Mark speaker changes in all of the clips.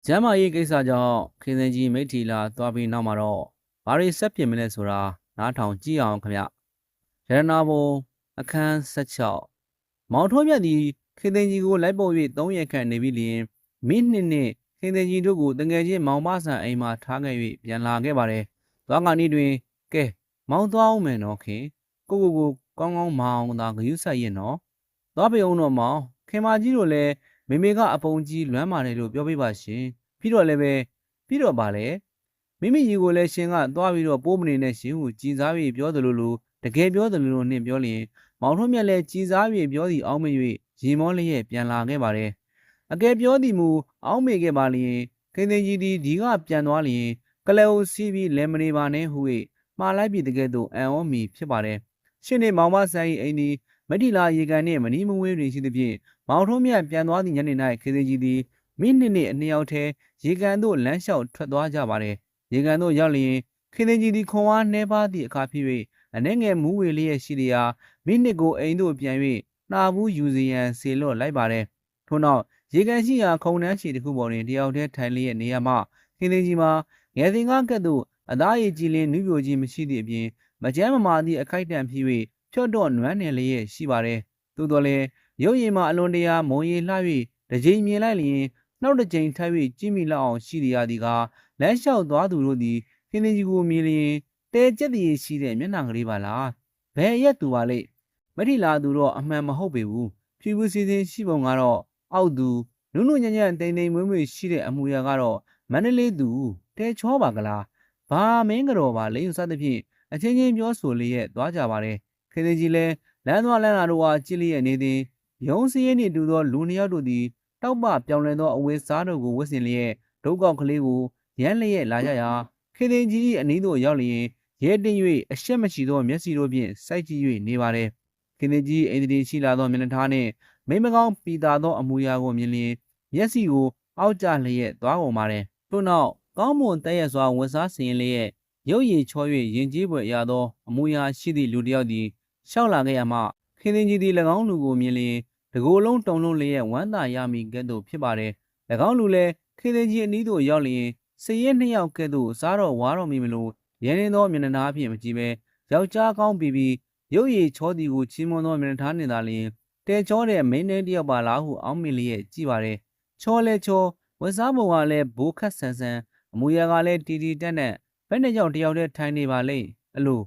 Speaker 1: ကျမ်းမာရေးကိစ္စကြောင့်ခင်စင်ကြီးမိထ္ထီလာသွားပြီးနောက်မှာတော့ဘာတွေဆက်ပြင်မလဲဆိုတာနားထောင်ကြည့်အောင်ခင်ဗျရတနာဘုံအခန်း16မောင်ထွန်းမြတ်သည်ခင်စင်ကြီးကိုလိုက်ပို့၍3ရက်ခန့်နေပြီးလျှင်မိနှစ်နှင့်ခင်စင်ကြီးတို့ကိုတငယ်ချင်းမောင်မဆန်အိမ်မှထားခဲ့၍ပြန်လာခဲ့ပါတယ်သွားကနေ့တွင်ကဲမောင်သွားအောင်မယ်နော်ခင်ကိုကောင်းကောင်းမအောင်သာဂရုစိုက်ရင်နော်သွားပြုံတော့မောင်ခင်မကြီးတို့လည်းမေမေကအပုံကြီးလွမ်းပါတယ်လို့ပြောပြပါရှင်ပြီးတော့လည်းပြီးတော့ပါလေမိမိကြီးကိုလည်းရှင်ကသွားပြီးတော့ပိုးမနေနဲ့ရှင်ဟုကြည်စားပြီးပြောသလိုလိုတကယ်ပြောသလိုလိုနှင့်ပြောလျင်မောင်ထွန်းမြတ်လည်းကြည်စားပြီးပြောသည်အောင်းမ၍ရေမောလျက်ပြန်လာခဲ့ပါတယ်အကယ်ပြောသည်မူအောင်းမေခဲ့ပါလျင်ခင်သင်ကြီးဒီကပြန်သွားလျင်ကလဲအိုစီးပြီးလဲမနေပါနဲ့ဟု၍မှားလိုက်ပြီးတကယ်တော့အံ့ဩမီဖြစ်ပါတယ်ရှင်နေမောင်မဆန်း၏အိမ်သည်မတိလာရေကန်နှင့်မနီးမဝေးတွင်ရှိသဖြင့်မောင်ထွန်းမြတ်ပြန်သွားသည့်ညနေ၌ခင်သင်ကြီးသည်မိနှစ်နှင့်အနှစ်ယောက်ထဲရေကန်သို့လမ်းလျှောက်ထွက်သွားကြပါတယ်။ရေကန်သို့ရောက်လျင်ခင်သင်ကြီးသည်ခွန်အားနှဲပါသည့်အခါဖြစ်၍အနေငယ်မူးဝေလျက်ရှိလျာမိနှစ်ကိုအိမ်သို့ပြန်၍နှာဘူးယူစီရန်ဆေလွတ်လိုက်ပါတယ်။ထို့နောက်ရေကန်ရှိရာခုံနှန်းရှိတစ်ခုပေါ်တွင်တယောက်တည်းထိုင်လျက်နေရမှခင်သင်ကြီးမှာငယ်စဉ်ကကဲ့သို့အသားရည်ကြည်လင်းနုပြိုခြင်းမရှိသည့်အပြင်မကြမ်းမမာသည့်အခိုက်အတန့်ဖြစ်၍ဖြော့တော့နွမ်းနယ်လျက်ရှိပါတယ်။သို့တော်လည်းရုပ်ရည်မှာအလွန်တရာမုံရည်လှ၍တစ်ကြိမ်မြင်လိုက်လျင်နောက်တစ်ကြိမ်ထပ်၍ကြည့်မိလောက်အောင်ရှိရသည်ကလမ်းလျှောက်သွားသူတို့သည်ခင်သင်ကြီးကိုမြင်လျင်တဲကျက်တည်းရှိတဲ့မျက်နှာကလေးပါလားဘယ်ရက်သူပါလိမ့်မထီလာသူတော့အမှန်မဟုတ်ပေဘူးဖြူဖြူစင်းစင်းရှိပုံကတော့အောက်သူနုနုညံ့ညံ့တိမ်တိမ်မွေးမွေးရှိတဲ့အမူအရာကတော့မန္တလေးသူတဲချောပါကလားဘာမင်းကြော်ပါလိမ့်စသဖြင့်အချင်းချင်းပြောဆိုလျက်သွားကြပါတယ်ခင်သင်ကြီးလည်းလမ်းသွားလမ်းလာတို့ဟာကြည့်လျက်နေသည်ရုံးစည်းရင်းနှင့်တူသောလူနှစ်ယောက်တို့သည်တောက်ပပြောင်းလဲသောအဝတ်စားတို့ကိုဝတ်ဆင်လျက်ဒုက္ကောက်ကလေးကိုရမ်းလျက်လာကြရာခေသိင်ကြီး၏အနီးသို့ရောက်လျင်ရဲတင်၍အရှက်မရှိသောမျက်စိတို့ဖြင့်စိုက်ကြည့်၍နေပါသည်ခေသိင်ကြီးအိန္ဒြေရှိလာသောမျက်နှာထားနှင့်မိမကောင်းပီတာသောအမူအရာကိုမြင်လျင်မျက်စိကိုအောက်ကျလျက်သွားကုန်ပါတယ်ထို့နောက်ကောင်းမွန်တည့်ရစွာဝတ်စားဆင်လျက်ရုပ်ရည်ချော၍ရင်ကျေးပွေရသောအမူအရာရှိသည့်လူတစ်ယောက်သည်ရှောက်လာခဲ့ရမှခေသိင်ကြီးသည်၎င်းလူကိုမြင်လျင်တကိုယ်လုံးတုံလုံးလျက်ဝမ်းသာရမိကဲ့သို့ဖြစ်ပါတယ်။၎င်းလူလည်းခေသိင်ကြီးအနီးသို့ရောက်လျင်စရဲနှစ်ယောက်ကဲ့သို့စားတော့ဝါတော့မိမလို့ရင်းနှင်းသောမျက်နှာသားဖြင့်မကြည့်ပဲယောက်ျားကောင်းပြီးရုပ်ရည်ချောသည်ကိုချီးမွမ်းသောမျက်နှာသားနှင့်သာလျင်တဲချောတဲ့မိန်းနှဲတစ်ယောက်ပါလားဟုအောင်းမိလျက်ကြည့်ပါတယ်။ချောလဲချောဝတ်စားပုံကလည်းဘိုးခတ်ဆန်ဆန်အမူအရာကလည်းတီတီတက်တက်ဘယ်နဲ့ကြောင့်တယောက်တည်းထိုင်နေပါလိမ့်အလိ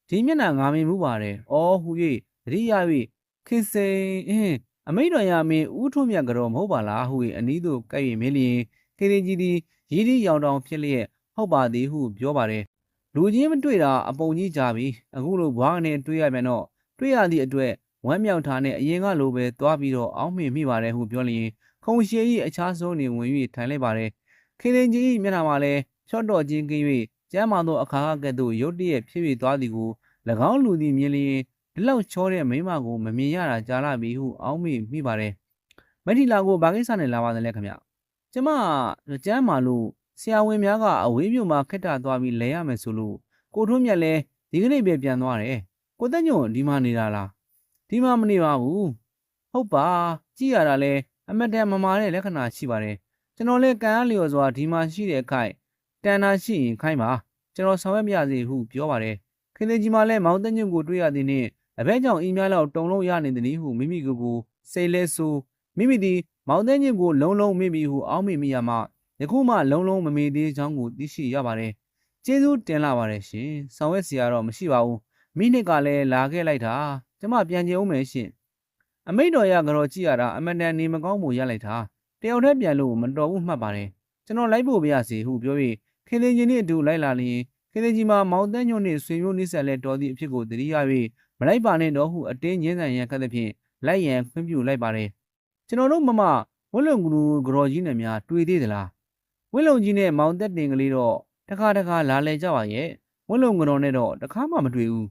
Speaker 1: ုဒီမျက်နှာငါမြင်မှုပါတယ်။အော်ဟူ၍တတိယ၍ခေစိန်အမိတ်တော်ရမင်းဦးထွန်းမြတ်ကြောမဟုတ်ပါလားဟုအနီးသို့ကဲ့၍မင်းလျင်ခေရင်ကြီးသည်ရည်ရည်ရောင်တောင်ဖြစ်လျက်ဟုတ်ပါသည်ဟုပြောပါတယ်လူချင်းမတွေ့တာအပုံကြီးကြပြီအခုလိုဘွားနဲ့တွေ့ရပြန်တော့တွေ့ရသည့်အတွက်ဝမ်းမြောက်တာနဲ့အရင်ကလိုပဲသွားပြီးတော့အောင်းမေ့မိပါတယ်ဟုပြောလျင်ခုံရှည်၏အခြားဆုံးနေဝင်၍ထိုင်လိုက်ပါတယ်ခေရင်ကြီး၏မျက်နှာမှာလည်းဖြော့တော်ချင်းကင်း၍ကျမ်းမာသောအခါကဲ့သို့ရုတ်တရက်ဖြစ်၍သွားသည်ကို၎င်းလူသည်မြင်လျင်ဒီလောက်ချောတဲ့မိမကိုမမြင်ရတာကြာလာပြီဟုအောင်းမိပါတယ်မထီလာကိုဘာကိစ္စနဲ့လာပါသလဲခင်ဗျကျမကျမ်းမာလို့ဆရာဝန်များကအဝေးမြို့မှာခက်တာသွားပြီးလဲရမယ်ဆိုလို့ကိုထွန်းမြတ်လည်းဒီကနေ့ပဲပြန်သွားတယ်ကိုတက်ညွန့်ဒီမှာနေတာလားဒီမှာမနေပါဘူးဟုတ်ပါကြည့်ရတာလဲအမတန်မမာတဲ့လက္ခဏာရှိပါတယ်ကျွန်တော်လည်းကံအားလျော်စွာဒီမှာရှိတဲ့အခိုက်တန်တာရှိရင်ခိုင်းပါကျွန်တော်ဆောင်ရွက်ပြစေဟုပြောပါတယ်ခင်သေးကြီးမှလည်းမောင်တက်ညွန့်ကိုတွေ့ရသည်နှင့်အဘဲကြောင့်အင်းများလောက်တုံလုံးရနေသည်ဟုမိမိကိုစိတ်လဲဆိုမိမိသည်မောင်တဲ့ညင်ကိုလုံးလုံးမိမိဟုအောင်းမိရမှယခုမှလုံးလုံးမမေ့သေးချောင်းကိုသိရှိရပါတယ်ကျေးဇူးတင်လာပါတယ်ရှင်ဆောင်ရွက်စရာတော့မရှိပါဘူးမိနစ်ကလည်းလာခဲ့လိုက်တာကျမပြန်ကြအောင်မယ်ရှင်အမိတ်တော်ရကြောကြည့်ရတာအမတန်နေမကောင်းမှုရလိုက်တာတယောက်တည်းပြန်လို့မတော်ဘူးမှတ်ပါတယ်ကျွန်တော်လိုက်ဖို့ပြရစီဟုပြော၍ခင်သင်ကြီးနှင့်အတူလိုက်လာလျင်ခင်သင်ကြီးမှာမောင်တဲ့ညွန့်နှင့်ဆွေမျိုးနှိဆက်လဲတော်သည့်အဖြစ်ကိုတတိယ၍မလိုက်ပါနဲ့တော့ဟုအတင်းညင်းဆန်ရန်ကသဖြင့်လိုက်ရန်ခွင့်ပြုလိုက်ပါတယ်ကျွန်တော်တို့မဝင်းလုံကူကြော်ကြီးနဲ့များတွေ့သေးသလားဝင်းလုံကြီးနဲ့မောင်သက်တင်ကလေးတော့တခါလာလဲကြပါရဲ့ဝင်းလုံကြော်နဲ့တော့တခါမှမတွေ့ဘူး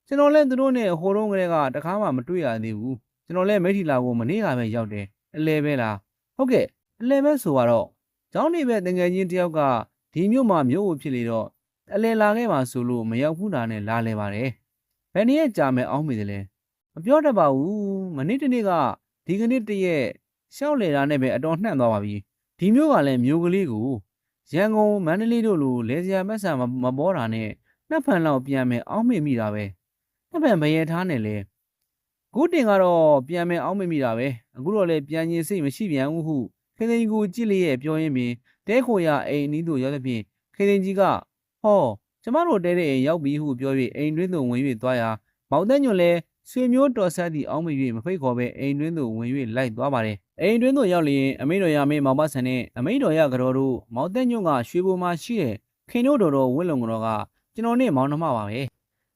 Speaker 1: ကျွန်တော်လည်းသူတို့နဲ့ဟိုတုန်းကလေးကတခါမှမတွေ့ရသေးဘူးကျွန်တော်လည်းမိထီလာကိုမနေ့ကပဲရောက်တယ်အလဲပဲလားဟုတ်ကဲ့အလဲပဲဆိုတော့ကျောင်းနေပဲတငယ်ချင်းတယောက်ကဒီမြို့မှာမြို့ကိုဖြစ်လေတော့အလဲလာခဲ့ပါဆိုလို့မရောက်ဘူးတာနဲ့လာလဲပါတယ်ဘယ်နည်းကြာမယ်အောင်းမိတယ်လဲမပြောတတ်ပါဘူးမနေ့တနေ့ကဒီကနေ့တရက်ရှောက်လေတာနဲ့ပဲအတော်နှံ့သွားပါပြီ ဒီမျိုးကလည်းမျိုးကလေးကိုရန်ကုန်မန္တလေးတို့လိုလဲစရာပတ်စံမပေါ်တာနဲ့နှစ်ဖန်လောက်ပြန်မယ်အောင်းမေ့မိတာပဲနှစ်ဖန်ဘရဲထားနဲ့လေအခုတင်ကတော့ပြန်မယ်အောင်းမေ့မိတာပဲအခုတော့လေပြန်ရင်စိတ်မရှိပြန်ဘူးဟုခေသိန်းကိုကြည့်လျက်ပြောရင်းပင်တဲခိုရအိမ်အနီးသို့ရောက်သဖြင့်ခေသိန်းကြီးကဟောကျမတို့တဲတဲ့အိမ်ရောက်ပြီဟုပြော၍အိမ်တွင်းသို့ဝင်၍သွားရာမောင်တန်းညွန့်လည်းဆွေမျိုးတော်ဆက်သည့်အောင်းမေ့၍မဖိတ်ခေါ်ပဲအိမ်တွင်းသို့ဝင်၍လိုက်သွားပါတယ်အိမ်တွင်းသို့ရောက်လျင်အမိတော်ရမင်းမောင်မဆန်နဲ့အမိတော်ရကတော်တို့မောင်တန်းညွန့်ကရွှေဘုံမှာရှိတဲ့ခင်တို့တော်ဝင်းလုံတော်ကကျွန်တော်နဲ့မောင်နှမပါပ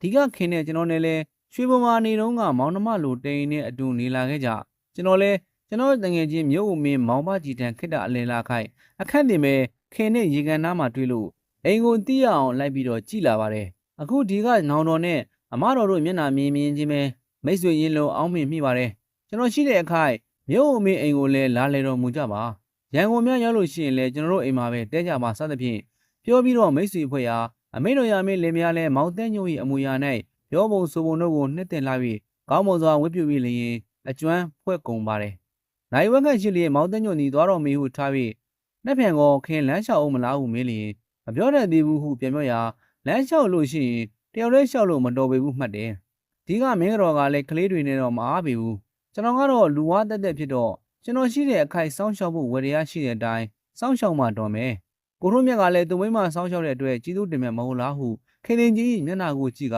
Speaker 1: ဲဒီကခင်နဲ့ကျွန်တော်နဲ့လဲရွှေဘုံမှာနေတော့ကမောင်နှမလိုတိန်နဲ့အတူနေလာခဲ့ကြကျွန်တော်လဲကျွန်တော်တငယ်ချင်းမြို့ဦးမင်းမောင်မကြီးတန်ခိတ္တအလယ်လာခိုက်အခက်တင်ပဲခင်နဲ့ရေကန်နားမှာတွေ့လို့အိမ်ကိုတီးရအောင်လိုက်ပြီးတော့ကြည်လာပါတယ်အခုဒီကနောင်တော်နဲ့အမတော်တို့မျက်နှာမြင်ချင်းပဲမိတ်ဆွေရင်းလုံးအောင်းမိမိပါတယ်ကျွန်တော်ရှိတဲ့အခိုက်မြို့ဦးမင်းအိမ်ကိုလဲလာလေတော်မူကြပါရန်ကုန်မြို့ရောက်လို့ရှိရင်လဲကျွန်တော်တို့အိမ်မှာပဲတဲကြပါစသဖြင့်ပြောပြီးတော့မိတ်ဆွေဖွဲ့ရာအမိတော်ရမင်းလင်မယားလဲမောင်တန်းညို့၏အမူအရာ၌ပြောပုံဆိုပုံတို့ကိုနှစ်တင်လာပြီးကောင်းမွန်စွာဝတ်ပြုပြီးလျင်အကျွမ်းဖွဲ့ကုန်ပါတယ်နိုင်ဝက်ခန့်ရှိလျင်မောင်တန်းညို့သည်သွားတော်မီဟုထား၍နှစ်ဖြန်ကောခင်လမ်းလျှောက်အောင်မလားဟုမေးလျင်မပြောတတ်သေးဘူးဟုပြန်ပြောရာလမ်းလျှောက်လို့ရှိရင်တယောက်တည်းလျှောက်လို့မတော်ပေဘူးမှတ်တယ်ဒီကမင်းတော်ကလည်းကလေးတွေနဲ့တော့မအားပေဘူးကျွန်တော်ကတော့လူဝါတက်တက်ဖြစ်တော့ကျွန်တော်ရှိတဲ့အခိုက်စောင်းရှောက်ဖို့ဝယ်ရရှိတဲ့အတိုင်းစောင်းရှောက်မှတော်မယ်ကိုတို့မြတ်ကလည်းသူမိမစောင်းရှောက်တဲ့အတွက်ကြီးသူတင်မြတ်မဟုတ်လားဟုခင်တင်ကြီးမျက်နှာကိုကြည့်က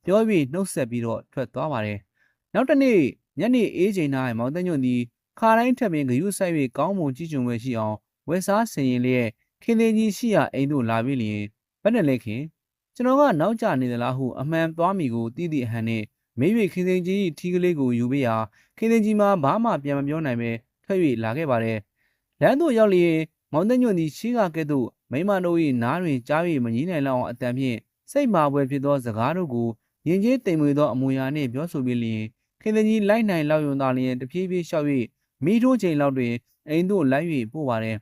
Speaker 1: ာပြောပြီးနှုတ်ဆက်ပြီးတော့ထွက်သွားပါတယ်နောက်တစ်နေ့ညနေအေးချိန်၌မောင်တညွန့်သည်ခါတိုင်းထပ်ပင်ဂရုစိုက်၍ကောင်းမွန်ကြည်ကျုံပဲရှိအောင်ဝယ်စားဆင်ရင်လျက်ခင်တင်ကြီးရှိရာအိမ်သို့လာပြီးလျင်ဘယ်နဲ့လဲခင်ကျွန်တော်ကနောက်ကျနေသလားဟုအမှန်သွားမိကိုတိတိအဟန်နဲ့မေး၍ခင်တင်ကြီးထီးကလေးကိုယူပေးရာခင်တင်ကြီးမှာဘာမှပြန်မပြောနိုင်ပဲထွက်၍လာခဲ့ပါတယ်လမ်းသို့ရောက်လျင်မောင်တညွန့်သည်ရှိကကဲ့သို့မိမတို့၏နားတွင်ကြား၍မငြင်းနိုင်လောက်အောင်အတန်ဖြင့်စိတ်မာပွဲဖြစ်သောစကားတို့ကိုယဉ်ကျေးတိမ်မွေသောအမူအရာနှင့်ပြောဆိုပြီးလျင်ခင်တင်ကြီးလိုက်နိုင်လောက်ယုံသာလျင်တဖြည်းဖြည်းလျှောက်၍မိထိုးချိန်လောက်တွင်အိမ်သို့လိုက်၍ပို့ပါတယ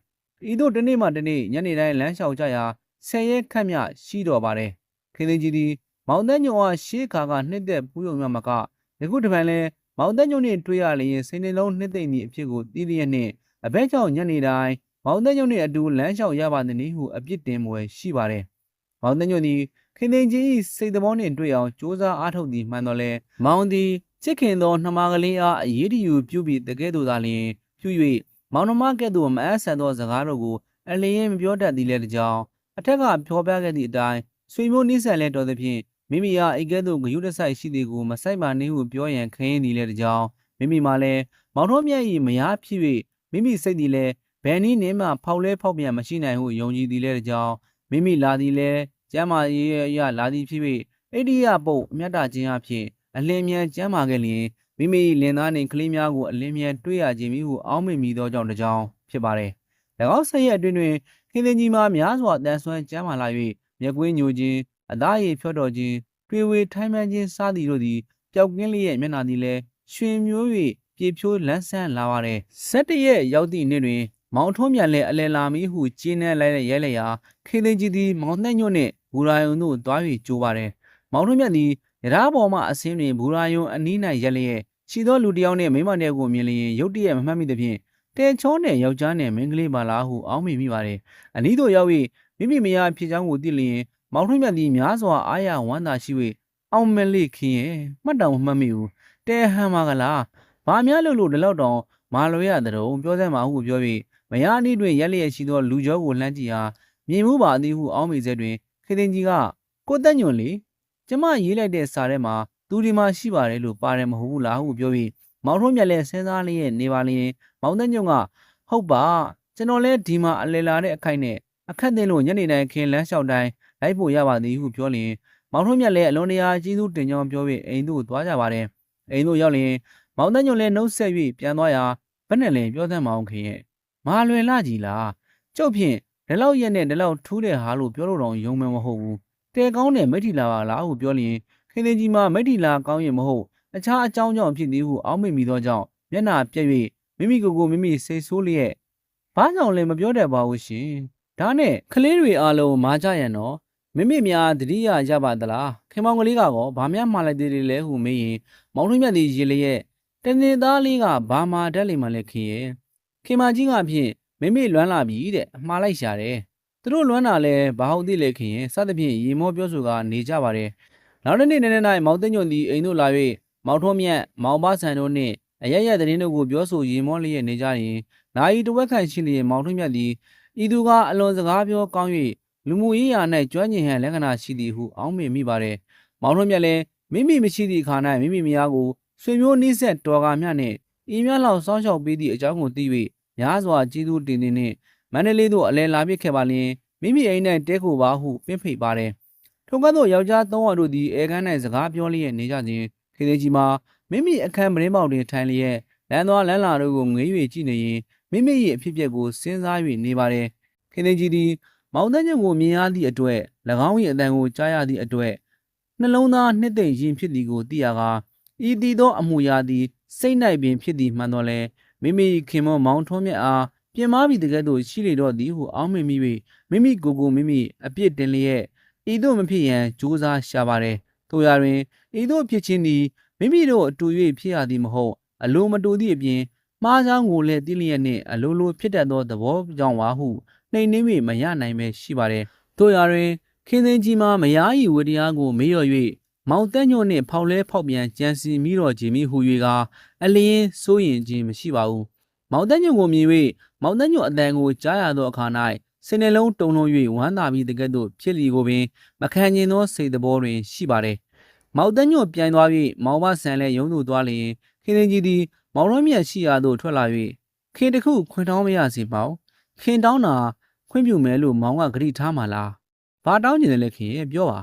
Speaker 1: ်ဤသို့တစ်နေ့မှတစ်နေ့ညနေတိုင်းလမ်းလျှောက်ကြရာဆယ်ရက်ခန့်မြရှိတော်ပါတယ်ခင်တင်ကြီးသည်မောင်တညွန့်အားရှေးခါကနှစ်သက်ပူးယုံမြမကယခုတပံလဲမောင်တညွန့်နှင့်တွေ့ရလျင်စိတ်နှလုံးနှစ်သိမ့်သည့်အဖြစ်ကိုသိလျက်နှင့်အဘက်ကြောင့်ညနေတိုင်းမောင်တညွန့်နှင့်အတူလမ်းလျှောက်ရပါသည်နည်းဟုအပြစ်တင်မွယ်ရှိပါတယ်မောင်တညွန့်သည်ခင်တင်ကြီး၏စိတ်သဘောနှင့်တွေ့အောင်စ조사အားထုတ်သည်မှန်တော်လဲမောင်သည်ချစ်ခင်သောနှမကလေးအားအရေးတယူပြုပြီးတကဲ့သို့သာလျှင်ပြု၍မောင်နှမကဲ့သို့မအပ်ဆန်သောစကားတို့ကိုအလျင်မပြောတတ်သည်လည်းတကြောင်အထက်ကပြောပြခဲ့သည့်အတိုင်းဆွေမျိုးနှိစက်လဲတော်သဖြင့်မိမိအားအိတ်ကဲ့သို့ဂရုတစိုက်ရှိသည်ကိုမဆိုင်ပါနှင့်ဟုပြောရန်ခင်းသည်လည်းတကြောင်မိမိမှာလည်းမောင်တော်မြတ်၏မယားဖြစ်၍မိမိစိတ်သည်လည်းဘယ်နည်းနှင့်မှဖောက်လဲဖောက်ပြန်မရှိနိုင်ဟုယုံကြည်သည်လည်းတကြောင်မိမိလာသည်လည်းကျမ်းမာရေးရလာသည်ဖြစ်၍အိဋ္ဌိယပုတ်အမြတ်တခြင်းအဖြစ်အလင်းမြန်ကျမ်းမာခဲ့လျင်မိမိလင်သားနှင့်ကလေးများကိုအလင်းမြန်တွေ့ရခြင်းမိဟုအောင်းမိမိသောကြောင့်တကြောင်ဖြစ်ပါတယ်၎င်းဆက်ရက်အတွင်းတွင်ခင်တင်ကြီးမှာများစွာတန်ဆွမ်းကျမ်းမာလာ၍မျက်ကွင်းညိုခြင်းအသားရည်ဖြော့တော်ခြင်းတွေ့ဝေထိုင်းမှန်းခြင်းစသည်တို့သည်ပျောက်ကင်းလျက်မျက်နှာသည်လည်းရွှင်မျိုး၍ပြေဖြိုးလန်းဆန်းလာပါတယ်17ရက်ရောက်သည့်နေ့တွင်မောင်ထုံးမြန်လည်းအလယ်လာမည်ဟုကျင်းနှဲလိုက်ရဲလျာခင်တင်ကြီးသည်မောင်နှက်ညွန့်နှင့်ဘူရာယုံတို့တွား၍ကြိုးပါတယ်မောင်ထုံးမြန်သည်ရထားပေါ်မှအစင်းတွင်ဘူရာယုံအနီး၌ရက်လျက်ရှိသောလူတစ်ယောက်နှင့်မိမတစ်ယောက်ကိုမြင်လျင်ရုတ်တရက်မမှတ်မိသဖြင့်တဲချောနဲ့ယောက်ျားနဲ့မိန်းကလေးပါလားဟုအောင်းမိပါတယ်အနီးသို့ရောက်၍မိမိမယားဖြစ်ချောင်းကိုသိလျင်မောင်ထုံးမြန်သည်များစွာအားရဝမ်းသာရှိ၍အောင်မလေးခင်ရဲ့မှတ်တောင်မမှတ်မိဘူးတဲဟမ်းပါကလားဘာများလို့ဒီလောက်တောင်မာလွယ်ရတဲ့တော့ပြောစမ်းပါဟုပြော၍မယားအနီးတွင်ရက်လျက်ရှိသောလူကြောကိုလှမ်းကြည့်ဟာမြင်မှုပါသည်ဟုအောင်းမိစေတွင်ခင်တင်ကြီးကကိုတက်ညွန့်လေကျမရေးလိုက်တဲ့စာထဲမှာသူဒီမှာရှိပါတယ်လို့ပါတယ်မဟုတ်ဘူးလားဟုပြောပြီးမောင်ထုံးမြတ်လည်းစဉ်းစားလျက်နေပါလျင်မောင်တက်ညွန့်ကဟုတ်ပါကျွန်တော်လည်းဒီမှာအလယ်လာတဲ့အခိုက်နဲ့အခက်သိလို့ညနေတိုင်းခင်လမ်းလျှောက်တိုင်းလိုက်ဖို့ရပါသည်ဟုပြောလျင်မောင်ထုံးမြတ်လည်းအလွန်တရာကျေးဇူးတင်ကြောင်းပြော၍အိမ်သို့သွားကြပါတယ်အိမ်သို့ရောက်လျင်မောင်တက်ညွန့်လည်းနှုတ်ဆက်၍ပြန်သွားရာဘယ်နဲ့လဲပြောသမ်းမအောင်ခင်ရဲ့မာလွယ်လာကြီးလားကျုပ်ဖြင့်ဒီလောက်ရက်နဲ့ဒီလောက်ထူးတဲ့ဟာလို့ပြောလို့တော့ယုံမယ်မဟုတ်ဘူးတဲကောင်းတဲ့မိထ္ထီလာပါလားဟုပြောလျင်ခင်တင်ကြီးမှာမိထ္ထီလာကောင်းရင်မဟုတ်အခြားအကြောင်းကြောင့်ဖြစ်သည်ဟုအောက်မေ့မိသောကြောင့်မျက်နှာပြက်၍မိမိကိုယ်ကိုမိမိစိတ်ဆိုးလျက်ဘာကြောင့်လဲမပြောတတ်ပါဘူးရှင်ဒါနဲ့ကလေးတွေအားလုံးမာကြရန်တော့မိမိများတတိယရပါသလားခင်မောင်ကလေးကတော့ဘာများမှားလိုက်သေးတယ်လဲဟုမေးရင်မောင်ထွန်းမြတ်သည်ရေလျက်တနေ့သားလေးကဘာမှတတ်လိမ့်မှလဲခင်ရဲ့ခင်မကြီးကဖြင့်မ မိမိလွမ်းလာပြီတဲ့အမှားလိုက်ရှာတယ်သူတို့လွမ်းတာလဲဘာဟုတ်သိလဲခင်ရင်စသဖြင့်ရေမောပြောဆိုကနေကြပါတယ်နောက်တစ်နေ့နေ့၌မောင်သိညွန့်သည်အိမ်သို့လာ၍မောင်ထွန်းမြတ်မောင်ပါဆန်တို့နှင့်အရရသတင်းတို့ကိုပြောဆိုရေမောလျက်နေကြရင်နာယီတဝက်ခန့်ရှိလျင်မောင်ထွန်းမြတ်သည်ဤသူကအလွန်စကားပြောကောင်း၍လူမှုရေးရာ၌ကျွမ်းကျင်ဟန်လက္ခဏာရှိသည်ဟုအောက်မေ့မိပါတယ်မောင်ထွန်းမြတ်လည်းမိမိမရှိသည့်အခါ၌မိမိမယားကိုဆွေမျိုးနှိစက်တော်ကားများနှင့်ဤများလောက်စောင့်ရှောက်ပေးသည့်အကြောင်းကိုသိ၍များစွာကျေးဇူးတင်နှင့်မန္တလေးသို့အလဲလာပြစ်ခဲ့ပါလျင်မိမိအိမ်၌တဲခိုပါဟုပင့်ဖိတ်ပါတယ်ထိုကဲ့သို့ယောက်ျား၃ယောက်တို့သည်အဲကန်း၌စကားပြောလျက်နေကြစဉ်ခေသေးကြီးမှာမိမိအခန်းပရင်းပေါက်တွင်ထိုင်လျက်လမ်းသွားလမ်းလာတို့ကိုငေး၍ကြည့်နေရင်မိမိ၏အဖြစ်အပျက်ကိုစဉ်းစား၍နေပါတယ်ခေသေးကြီးသည်မောင်တန်းညုံကိုမြင်ရသည့်အတွက်၎င်း၏အတန်ကိုကြားရသည့်အတွက်နှလုံးသားနှစ်သိမ့်ရင်ဖြစ်သည်ကိုသိရကာဤတည်သောအမှုရာသည်စိတ်၌ပင်ဖြစ်သည်မှန်တော်လဲမိမိခင်မောင်ထွန်းမြတ်အားပြင်မာပြီးတကယ်တော့ရှိလေတော့သည်ဟုအောင်းမိမိ၍မိမိကိုယ်ကိုမိမိအပြစ်တင်လျက်ဤသို့မဖြစ်ရန်ကြိုးစားရှာပါတယ်တို့ရာတွင်ဤသို့ဖြစ်ခြင်းသည်မိမိတို့အတူ၍ဖြစ်ရသည်မဟုတ်အလိုမတူသည့်အပြင်မှားချောင်းကိုလည်းသိလျက်နှင့်အလိုလိုဖြစ်တတ်သောသဘောကြောင့်ပါဟုနှိမ်နှင်း၍မရနိုင်ပဲရှိပါတယ်တို့ရာတွင်ခင်းသိန်းကြီးမှာမယား၏ဝတရားကိုမေ့လျော်၍မောင်တက်ညွန့်နှင့်ဖောက်လဲဖောက်ပြန်ကြံစီမိတော်ခြင်းမိဟု၍ကအလင်းစိုးရင်ခြင်းမရှိပါဘူးမောင်တက်ညွန့်ကိုမြင်၍မောင်တက်ညွန့်အတန်ကိုကြားရသောအခါ၌စိတ်နှလုံးတုန်လှုပ်၍ဝမ်းသာပြီးတကယ်တော့ဖြစ်လီကိုပင်မခံကျင်သောစိတ်သဘောတွင်ရှိပါတယ်မောင်တက်ညွန့်ပြိုင်သွား၍မောင်မဆန်လည်းရုံးသို့သွားလျင်ခင်းသိန်းကြီးသည်မောင်တော်မြတ်ရှိရာသို့ထွက်လာ၍ခင်တခုခွင်တောင်းမရစီမောင်ခင်တောင်းတာခွင့်ပြုမယ်လို့မောင်ကဂရိထားမှလားဘာတောင်းကျင်တယ်လဲခင်ရဲ့ပြောပါ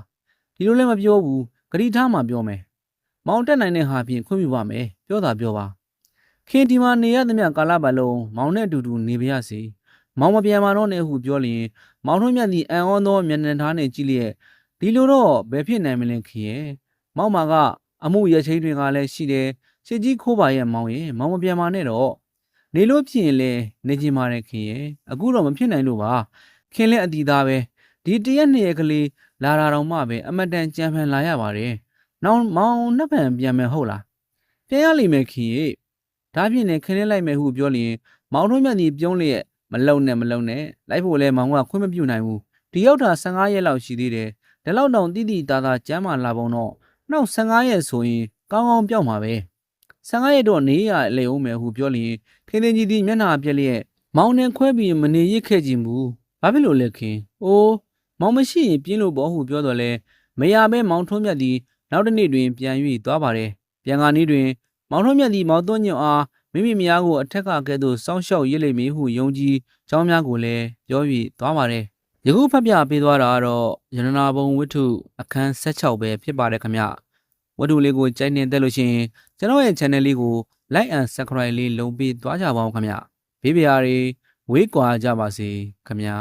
Speaker 1: ဒီလိုလည်းမပြောဘူးဂရိထားမှပြောမယ်မောင်တက်နိုင်တဲ့ဟာဖြင့်ခွင့်ပြုပါမယ်ပြောတာပြောပါခင်ဒီမှာနေရသမျှကာလပတ်လုံးမောင်နဲ့အတူတူနေပါရစေမောင်မပြန်ပါတော့နဲ့ဟုပြောလျင်မောင်တို့မြတ်သည်အံ့ဩသောမျက်နှာသားနှင့်ကြည့်လျက်ဒီလိုတော့ဘယ်ဖြစ်နိုင်မလဲခင်ရဲ့မောင်မကအမှုရချိန်းတွေကလည်းရှိတယ်ရှစ်ကြီးခိုးပါရဲ့မောင်ရဲ့မောင်မပြန်ပါနဲ့တော့နေလို့ဖြစ်ရင်လည်းနေချင်ပါတယ်ခင်ရဲ့အခုတော့မဖြစ်နိုင်လို့ပါခင်လည်းအတီသားပဲဒီတရက်နှစ်ရက်ကလေးလာတာတော့မှပဲအမတန်ကြံဖန်လာရပါတယ်နောက်မောင်နှစ်ဖန်ပြန်မယ်ဟုတ်လားပြန်ရလိမ့်မယ်ခင်ရဲ့ဒါဖြင့်လည်းခင်လည်းလိုက်မယ်ဟုပြောလျင်မောင်တို့မြတ်သည်ပြုံးလျက်မလုံနဲ့လိုက်ဖို့လဲမောင်ကခွင့်မပြုနိုင်ဘူးဒီရောက်တာ15ရက်လောက်ရှိသေးတယ်ဒီလောက်တောင်တိတိတာတာကျမ်းမာလာပုံတော့နောက်15ရက်ဆိုရင်ကောင်းကောင်းပြောက်မှာပဲ15ရက်တော့နေရလေအောင်မယ်ဟုပြောလျင်ခင်းသိန်းကြီးသည်မျက်နှာပြက်လျက်မောင်နဲ့ခွဲပြီးမနေရစ်ခဲ့ကြဘူးဘာဖြစ်လို့လဲခင်အိုးမောင်မရှိရင်ပြင်းလို့ပေါ့ဟုပြောတော့လဲမရပဲမောင်ထွန်းမြတ်သည်နောက်တစ်နေ့တွင်ပြန်၍သွားပါတယ်ပြန်ကားနေ့တွင်မောင်ထွန်းမြတ်သည်မောင်သွန်းညွန့်အားမိမိမယားကိုအထက်ကကဲ့သို့စောင့်ရှောက်ရစ်လိမ့်မည်ဟုယုံကြည်เจ้าများကိုလည်းပြော၍သွားပါတယ်ယခုဖတ်ပြပေးသွားတာကတော့ရတနာဘုံဝတ္ထုအခန်း16ပဲဖြစ်ပါတယ်ခင်ဗျဝတ္ထုလေးကိုကြိုက်နေတဲ့လို့ရှိရင်ကျွန်တော်ရဲ့ channel လေးကို like and subscribe လေးလုပ်ပေးသွားကြပါဦးခင်ဗျဘေးပြားတွေဝေးကွာကြပါစေခင်ဗျာ